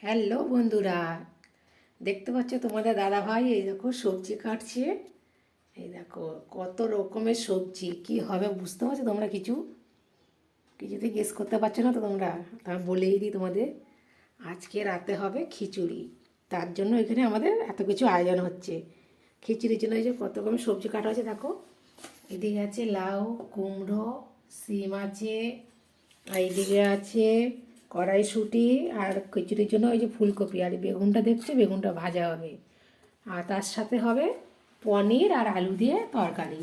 Hello বন্ধুরা, দেখতে পাচ্ছ তোমাদের দাদা ভাই এই দেখো সবজি কাটছে। এই দেখো কত রকমের সবজি, কি হবে বুঝতে পারছো তোমরা? কিছুতে গেস করতে পারছো না তো তোমরা? তা বলেই দিই তোমাদের, আজকে রাতে হবে খিচুড়ি। তার জন্য এখানে আমাদের এত কিছু আয়োজন হচ্ছে। খিচুড়ির জন্য এই যে কত রকমের সবজি কাটা হচ্ছে দেখো। এদিকে আছে লাউ, কুমড়ো, সিম আছে, আর এইদিকে আছে কড়াইশুঁটি, আর খিচুড়ির জন্য ওই যে ফুলকপি আর বেগুনটা দেখছো, বেগুনটা ভাজা হবে। আর তার সাথে হবে পনির আর আলু দিয়ে তরকারি।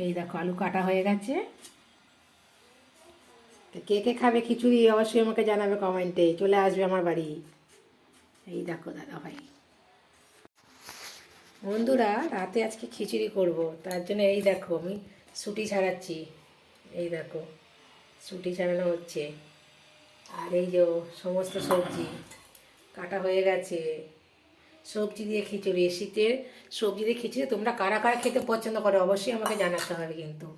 এই দেখো আলু কাটা হয়ে গেছে। তো কে কে খাবে খিচুড়ি অবশ্যই আমাকে জানাবে কমেন্টে, চলে আসবে আমার বাড়ি। এই দেখো দাদা ভাই। বন্ধুরা, রাতে আজকে খিচুড়ি করব, তার জন্য এই দেখো আমি সুটি ছাড়াচ্ছি। এই দেখো সুটি ছাড়ানো হচ্ছে। আর এই যে সমস্ত সবজি কাটা হয়ে গেছে। সবজি দিয়ে খিচুড়ি, শীতের সবজি দিয়ে খিচুড়ি তোমরা কারা কারা খেতে পছন্দ করো অবশ্যই আমাকে জানাতে হবে কিন্তু।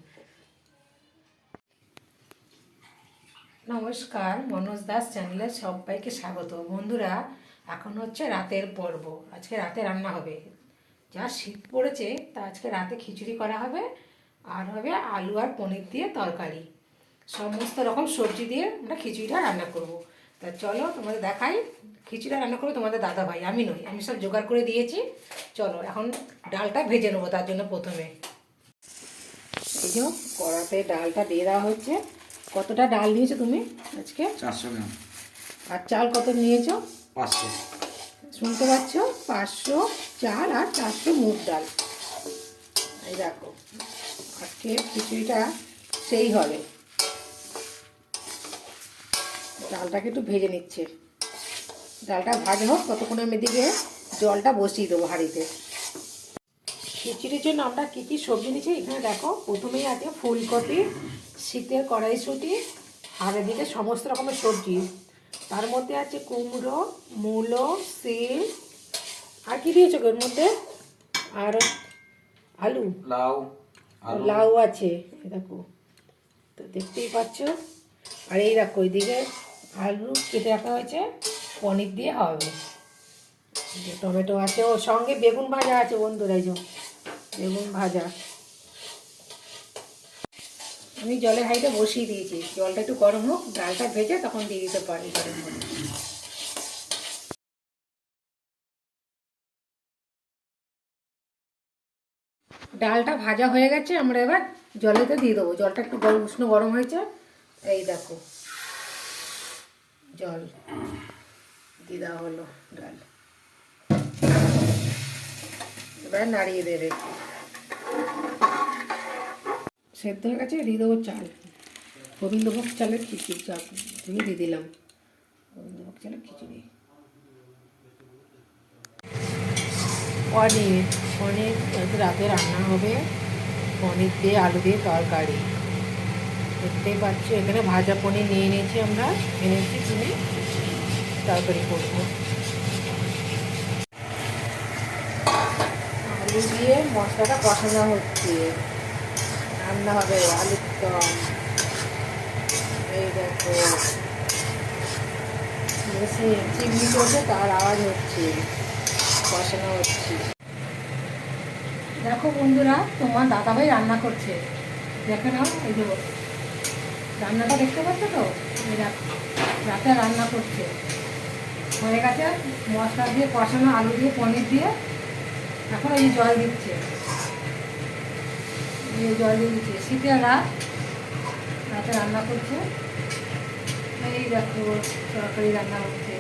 নমস্কার, মনোজ দাস চ্যানেলে সবাইকে স্বাগত। বন্ধুরা, এখন হচ্ছে রাতের পর্ব। আজকে রাতে রান্না হবে, যা শীত পড়েছে তা আজকে রাতে খিচুড়ি করা হবে। আর হবে আলু আর পনির দিয়ে তরকারি। সমস্ত রকম সবজি দিয়ে আমরা খিচুড়িটা রান্না করব। তা চলো তোমাদের দেখাই। খিচুড়িটা রান্না করবে তোমাদের দাদা ভাই, আমি নই, আমি সব জোগাড় করে দিয়েছি। চলো এখন ডালটা ভেজে নেবো। তার জন্য প্রথমে এই যে কড়াতে ডালটা দিয়ে দেওয়া হচ্ছে। কতটা ডাল নিয়েছো তুমি আজকে? 400 গ্রাম। আর চাল কত নিয়েছো? 500। শুনতে পাচ্ছ? 500 চাল আর 400 মুগ ডাল। এই দেখো আজকে খিচুড়িটা সেই হবে। ডালটাকে একটু ভেজে নিচ্ছে। ডালটা ভাজা হোক ততক্ষণ আমি এদিকে জলটা বসিয়ে দেবো হাঁড়িতে। খিচুড়ির জন্য আমরা কী কী সবজি নিচ্ছি এখানে দেখো। প্রথমেই আছে ফুলকপি, শীতের কড়াইশুঁটি, আর এদিকে সমস্ত রকমের সবজি। তার মধ্যে আছে কুমড়ো, মূলো, সিম, আর কি দিয়েছো এর মধ্যে? আর আলু, লাউ আছে দেখো, তো দেখতেই পাচ্ছ। আর এই দেখো ওইদিকে আলু কেটে রাখা হয়েছে, পনির দিয়ে হবে। টমেটো আছে, ওর সঙ্গে বেগুন ভাজা আছে বন্ধুরা। এই যে বেগুন ভাজা। আমি জলের হাঁড়িটা বসিয়ে দিয়েছি, জলটা একটু গরম হোক, ডালটা ভেজে তখন দিয়ে দিতে পারি গরম করে। ডালটা ভাজা হয়ে গেছে, আমরা এবার জলেতে দিয়ে দেবো। জলটা একটু উষ্ণ গরম হয়েছে। এই দেখো জল দিয়ে দেওয়া হলো। ডাল এবার নাড়িয়ে দেবে। সেদ্ধ হয়ে গেছে, দিয়ে দেবো চাল। গোবিন্দভোগ চালের খিচুড়ি, চাল ধুয়ে দিয়ে দিলাম। গোবিন্দভোগ চালের খিচুড়ি। পনির, পনির রাতে রান্না হবে। পনির দিয়ে আলু দিয়ে তরকারি। দেখতেই পাচ্ছি এখানে ভাজা পনির নিয়ে নিয়েছি, আমরা এনেছি কিনে তরকারি করবো। আলু দিয়ে মশলাটা কষানো হচ্ছে, রান্না হবে আলুর দম। এই দেখো চিমনি চলছে, তার আওয়াজ হচ্ছে, কষানো হচ্ছে। দেখো বন্ধুরা, তোমার দাদাভাই রান্না করছে, দেখে নাও। এই যে রান্নাটা দেখতে পাচ্ছ তো? এই রাতে রান্না করছে, হয়ে গেছে। মশলা দিয়ে কষানো, আলু দিয়ে পনির দিয়ে। এখন এই জল দিচ্ছে, এই জল দিয়ে দিচ্ছে। শীতের রাতে রান্না করছে। এই দেখো তরকারি রান্না হচ্ছে।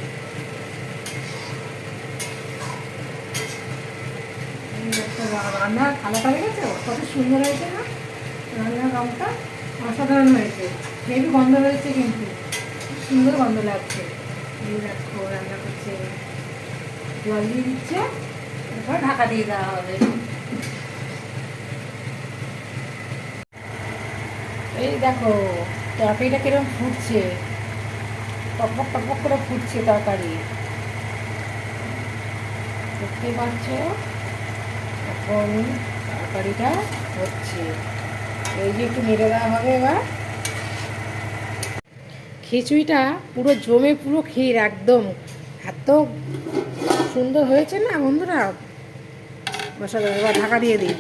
এই দেখো রান্নার খালাটা লেগেছে, কত সুন্দর হয়েছে না? রান্নার রঙটা অসাধারণ হয়েছে, হেভি গন্ধ হয়েছে, কিন্তু সুন্দর গন্ধ লাগছে। এই দেখো রান্না করছে, জল দিয়ে দিচ্ছে, এরপর ঢাকা দিয়ে দেওয়া হবে। এই দেখো তরকারিটা কিরকম ফুটছে, টকবক টকবক করে ফুটছে তরকারি, দেখতে পাচ্ছ? এখন তরকারিটা হচ্ছে, এই যে একটু নেড়ে দেওয়া হবে এবার। খিচুড়িটা পুরো জমে পুরো ক্ষীর একদম এত সুন্দর হয়েছে না বন্ধুরা, বসাতে এবার ঢাকা দিয়ে দিই।